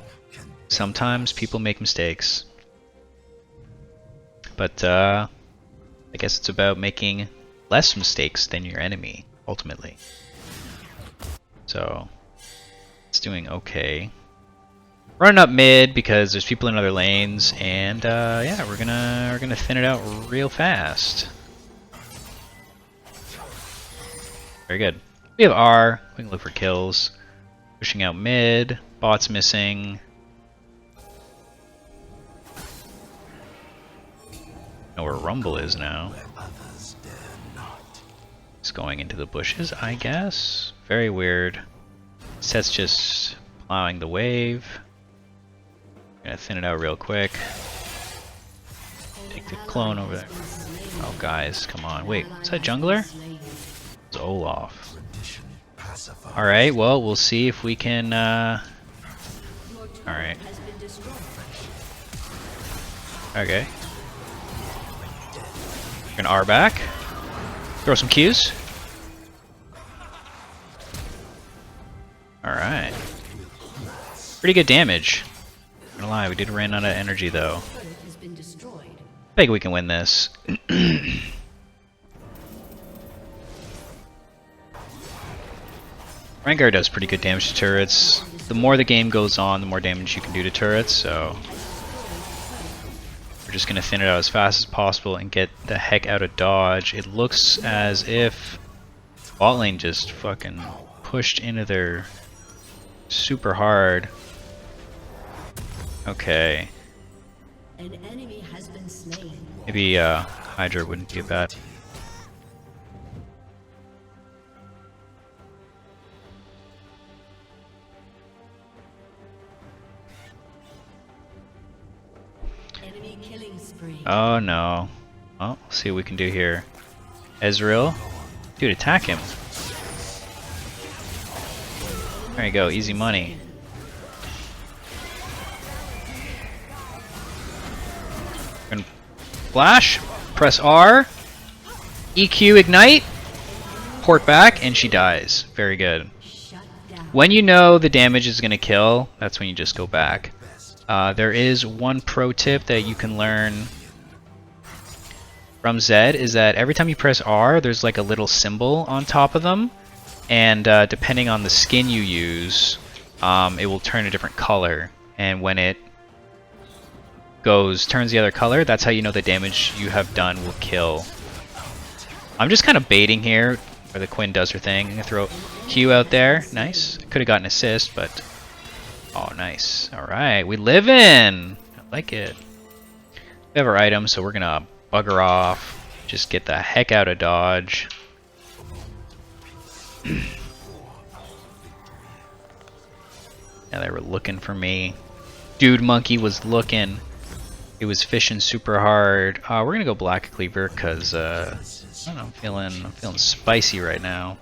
Sometimes people make mistakes. But I guess it's about making less mistakes than your enemy, ultimately. So it's doing okay. Running up mid because there's people in other lanes, and yeah, we're gonna thin it out real fast. Very good. We have R. We can look for kills. Pushing out mid. Bot's missing. Know where Rumble is now. It's going into the bushes, I guess. Very weird. Set's just plowing the wave. Gonna thin it out real quick. Take the clone over there. Oh, guys, come on. Wait, is that jungler? It's Olaf. Alright, well, we'll see if we can, Alright. Okay. We're gonna R back. Throw some Qs. Alright. Pretty good damage. Not gonna lie, we did run out of energy though. I think we can win this. Rengar does pretty good damage to turrets. The more the game goes on, the more damage you can do to turrets, so we're just gonna thin it out as fast as possible and get the heck out of dodge. It looks as if bot lane just fucking pushed into their super hard. Okay.
An enemy has been slain.
Maybe Hydra wouldn't be a bad.
Enemy killing spree.
Oh no. Well, let's see what we can do here. Ezreal. Dude, attack him. There you go, easy money. Flash, press R, EQ ignite, port back, and she dies. Very good. When you know the damage is going to kill, that's when you just go back. There is one pro tip that you can learn from Zed, is that every time you press R, there's like a little symbol on top of them, and depending on the skin you use, it will turn a different color, and when it turns the other color, that's how you know the damage you have done will kill. I'm just kind of baiting here, where the Quinn does her thing. I'm gonna throw Q out there. Nice. Could have gotten an assist, but oh, nice. All right, we live in. I like it. We have our item, so we're gonna bugger off. Just get the heck out of dodge. Yeah, they were looking for me. Dude, Monkey was looking. He was fishing super hard. We're gonna go Black Cleaver because I don't know, I'm feeling spicy right now.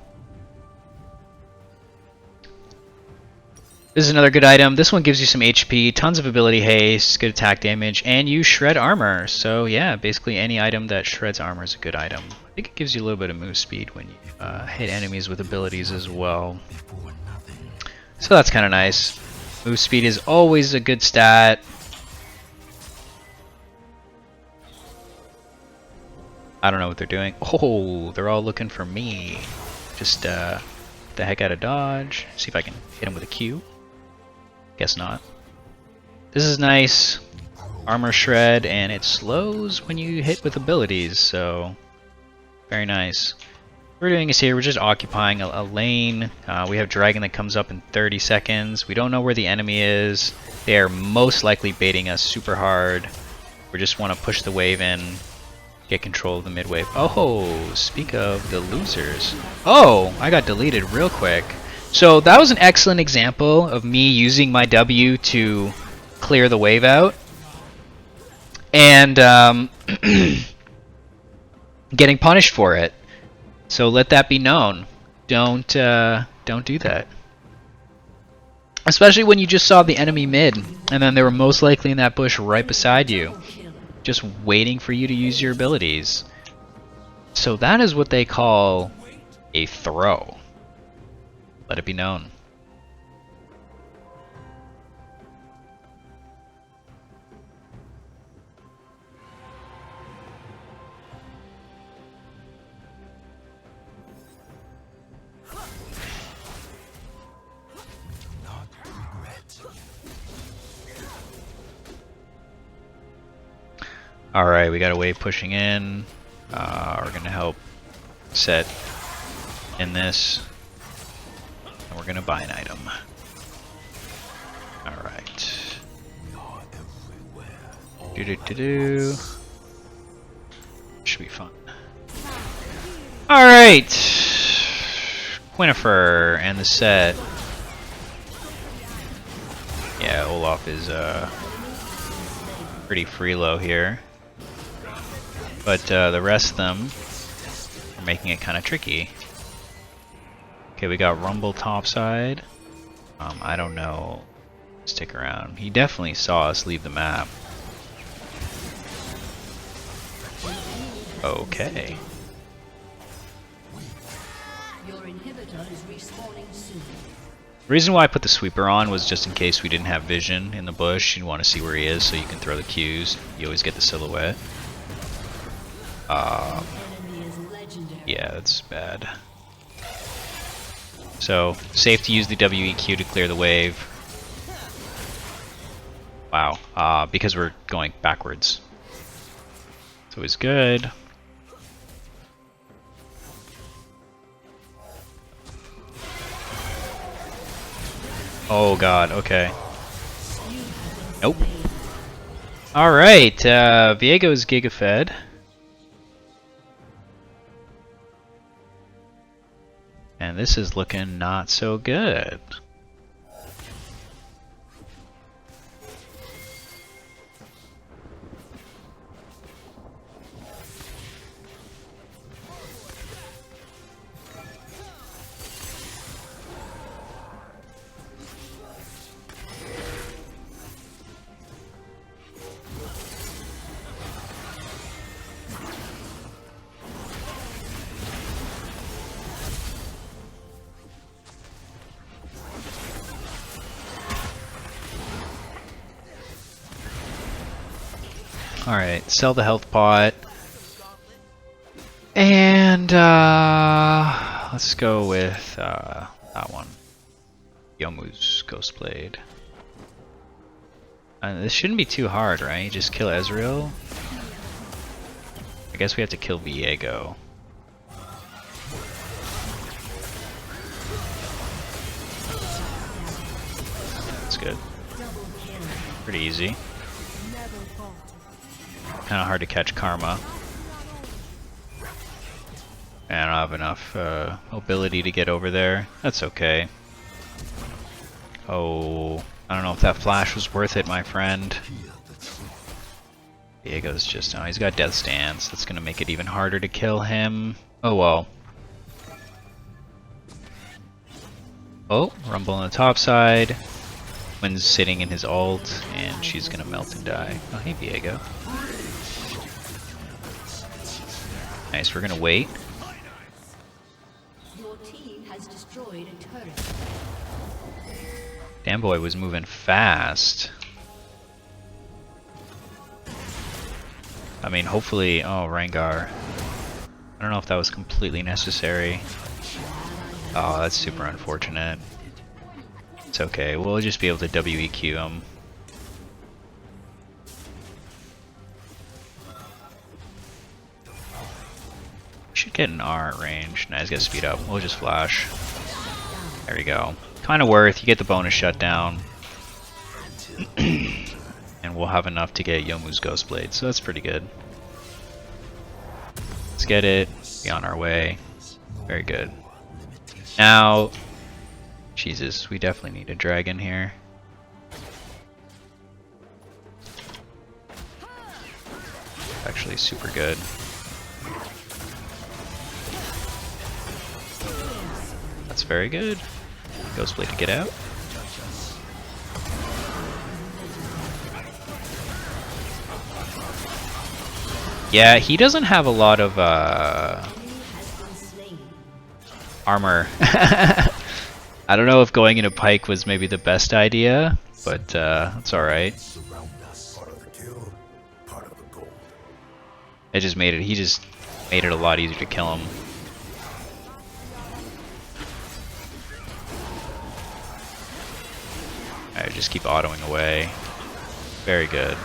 This is another good item. This one gives you some HP, tons of ability haste, good attack damage, and you shred armor. So yeah, basically any item that shreds armor is a good item. I think it gives you a little bit of move speed when you hit enemies with abilities as well. So that's kind of nice. Move speed is always a good stat. I don't know what they're doing. Oh, they're all looking for me. Just get the heck out of dodge. See if I can hit him with a Q. Guess not. This is nice. Armor shred, and it slows when you hit with abilities, so very nice. What we're doing is here, we're just occupying a lane. We have Dragon that comes up in 30 seconds. We don't know where the enemy is. They are most likely baiting us super hard. We just want to push the wave in. Get control of the mid wave. Oh, speak of the losers. Oh, I got deleted real quick. So that was an excellent example of me using my W to clear the wave out. And getting punished for it. So let that be known. Don't do that. Especially when you just saw the enemy mid, and then they were most likely in that bush right beside you, just waiting for you to use your abilities. So that is what they call a throw. Let it be known. Alright, we got a wave pushing in. We're gonna help set in this. And we're gonna buy an item. Alright. Do. Should be fun. Alright! Quinnifer and the set. Yeah, Olaf is pretty free low here. But the rest of them are making it kind of tricky. Okay, we got Rumble topside. I don't know. Stick around. He definitely saw us leave the map. Okay.
Your inhibitor is respawning soon.
The reason why I put the sweeper on was just in case we didn't have vision in the bush. You want to see where he is so you can throw the Qs. You always get the silhouette. Yeah, that's bad. So, safe to use the WEQ to clear the wave. Wow, because we're going backwards. It's always good. Oh god, okay. Nope. Alright, Viego's Gigafed. And this is looking not so good. Alright, sell the health pot. And let's go with that one. Yomu's Ghostblade. This shouldn't be too hard, right? Just kill Ezreal. I guess we have to kill Viego. That's good. Pretty easy. Kind of hard to catch Karma. And I don't have enough ability to get over there. That's okay. Oh, I don't know if that flash was worth it, my friend. Diego's just... oh, he's got Death Stance. That's going to make it even harder to kill him. Oh well. Oh, Rumble on the top side. Wynn's sitting in his ult, and she's going to melt and die. Oh, hey, Viego. Nice, we're gonna wait.
Your team has destroyed a turret.
Damn boy was moving fast. I mean, hopefully... oh, Rengar. I don't know if that was completely necessary. Oh, that's super unfortunate. It's okay, we'll just be able to WEQ him. Should get an R at range. Now he's got speed up. We'll just flash. There we go. Kind of worth. You get the bonus shutdown. And we'll have enough to get Yomu's Ghostblade, so that's pretty good. get it. Be on our way. Very good. Now, Jesus, we definitely need a dragon here. Actually super good. That's very good. Ghostblade to get out. Yeah, he doesn't have a lot of armor. I don't know if going into Pike was maybe the best idea, but that's alright. It just made it, he just made it a lot easier to kill him. Alright, just keep autoing away. Very good.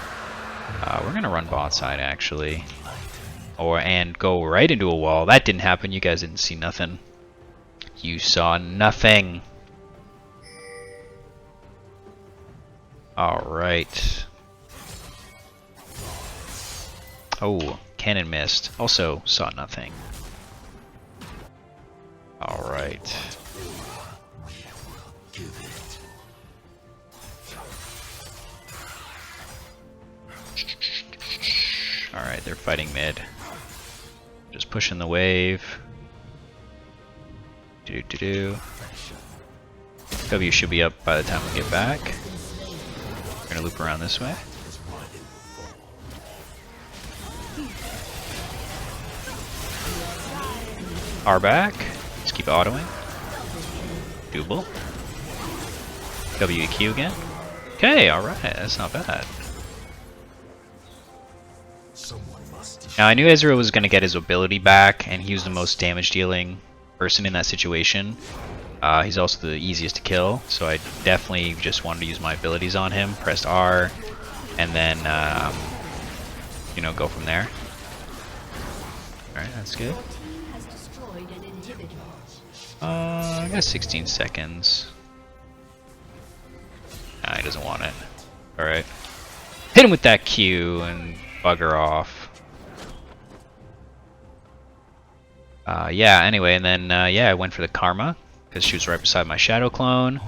We're gonna run bot side actually. And go right into a wall. That didn't happen, you guys didn't see nothing. You saw nothing. Alright. Oh, cannon missed. Also saw nothing. Alright. Alright, they're fighting mid. Just pushing the wave. W should be up by the time we get back. We're gonna loop around this way. R back. Just keep autoing. Double. WEQ again. Okay, alright, that's not bad. Now I knew Ezreal was going to get his ability back, and he was the most damage dealing person in that situation. He's also the easiest to kill, so I definitely just wanted to use my abilities on him. Pressed R, and then, you know, go from there. Alright, that's good. I got 16 seconds. Nah, he doesn't want it. Alright. Hit him with that Q and bugger off. Yeah, anyway, and then, yeah, I went for the Karma, because she was right beside my Shadow Clone.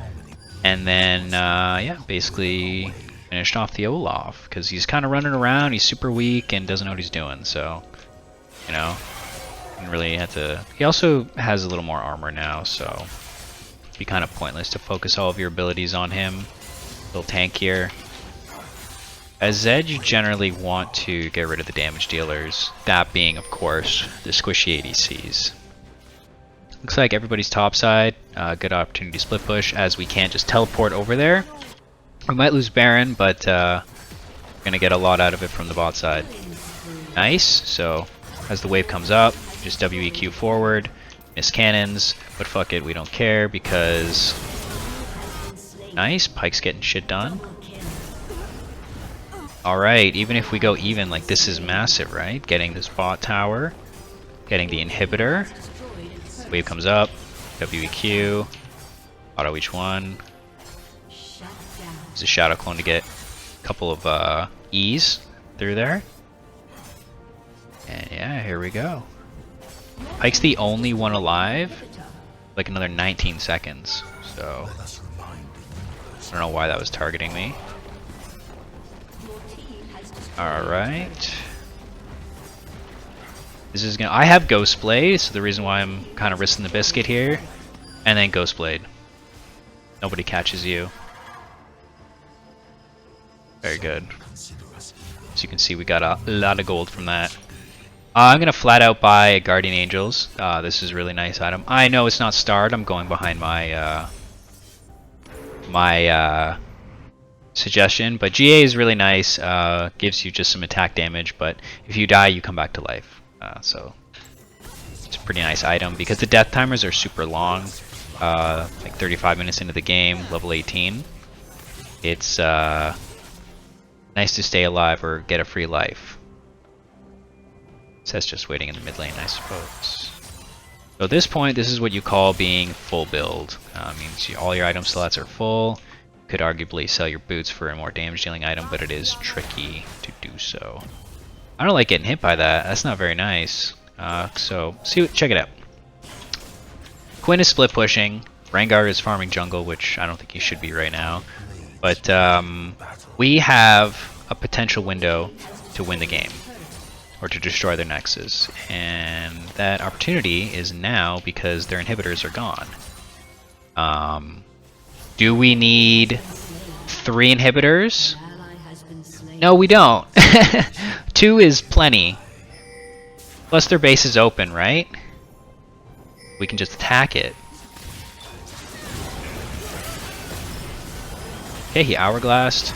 And then, yeah, basically finished off the Olaf, because he's kind of running around, he's super weak, and doesn't know what he's doing, so, you know, didn't really have to... He also has a little more armor now, so it'd be kind of pointless to focus all of your abilities on him. A little tankier. As Zed, you generally want to get rid of the damage dealers, that being, of course, the squishy ADCs. Looks like everybody's topside. Good opportunity to split push, as we can't just teleport over there. We might lose Baron, but we're going to get a lot out of it from the bot side. Nice, so as the wave comes up, just WEQ forward, miss cannons, but fuck it, we don't care because... Nice, Pike's getting shit done. Alright, even if we go even, like, this is massive, right? Getting this bot tower, getting the inhibitor, wave comes up, WEQ, auto each one. Use a Shadow Clone to get a couple of E's through there. And yeah, here we go. Pike's the only one alive, like another 19 seconds, so I don't know why that was targeting me. Alright. This is gonna... I have Ghostblade, so the reason why I'm kind of risking the biscuit here. And then Ghostblade. Nobody catches you. Very good. As you can see, we got a lot of gold from that. I'm gonna flat out buy Guardian Angels. This is a really nice item. I know it's not starred, I'm going behind my suggestion, but GA is really nice, gives you just some attack damage, but if you die you come back to life, so it's a pretty nice item because the death timers are super long, like 35 minutes into the game, level 18. It's nice to stay alive or get a free life. It says just waiting in the mid lane, I suppose. So at this point, this is what you call being full build. Means all your item slots are full. Could arguably sell your boots for a more damage dealing item, but it is tricky to do so. I don't like getting hit by that. That's not very nice. So check it out. Quinn is split pushing. Rengar is farming jungle, which I don't think he should be right now. But we have a potential window to win the game, or to destroy their nexus, and that opportunity is now because their inhibitors are gone. Do we need 3 inhibitors? No, we don't. 2 is plenty. Plus their base is open, right? We can just attack it. Okay, he hourglassed.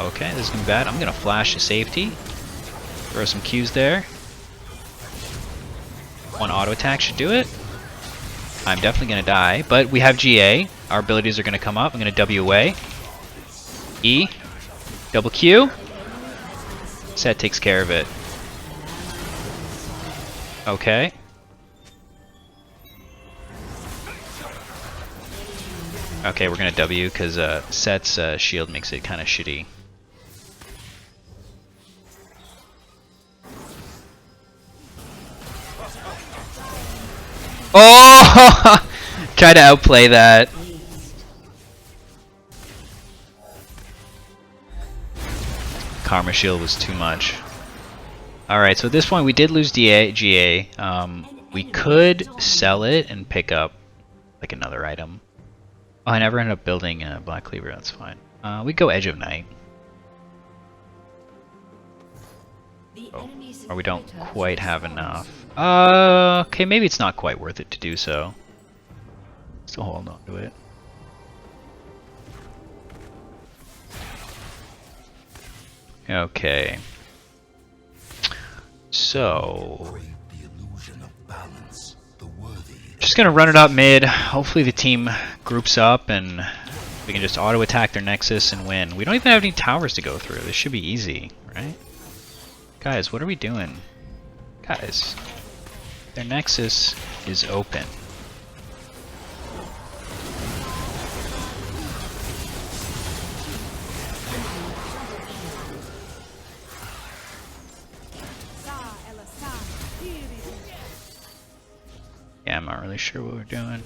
Okay, this is gonna be bad. I'm gonna flash to safety. Throw some Qs there. 1 auto attack should do it. I'm definitely gonna die, but we have GA. Our abilities are gonna come up. I'm gonna W away. E. Double Q. Set takes care of it. Okay. Okay, we're gonna W because Set's shield makes it kind of shitty. Oh! Try to outplay that. Karma shield was too much. Alright, so at this point we did lose GA. We could sell it and pick up like another item. Oh, I never ended up building a Black Cleaver, that's fine. We go Edge of Night. Oh, or we don't quite have enough. Okay, maybe it's not quite worth it to do so. Still hold on to it. Okay. So just gonna run it up mid. Hopefully the team groups up and we can just auto attack their nexus and win. We don't even have any towers to go through. This should be easy, right? Guys, what are we doing? Guys, their nexus is open. Yeah, I'm not really sure what we're doing.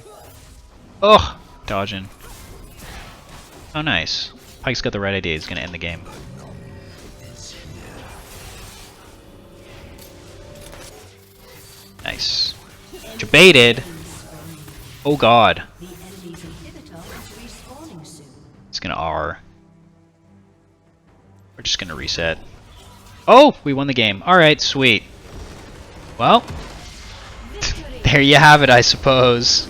Oh! Dodging. Oh, nice. Pyke's got the right idea. He's gonna end the game. Nice. Debated. Oh god. It's gonna R. We're just gonna reset. Oh! We won the game. Alright, sweet. Well, there you have it, I suppose.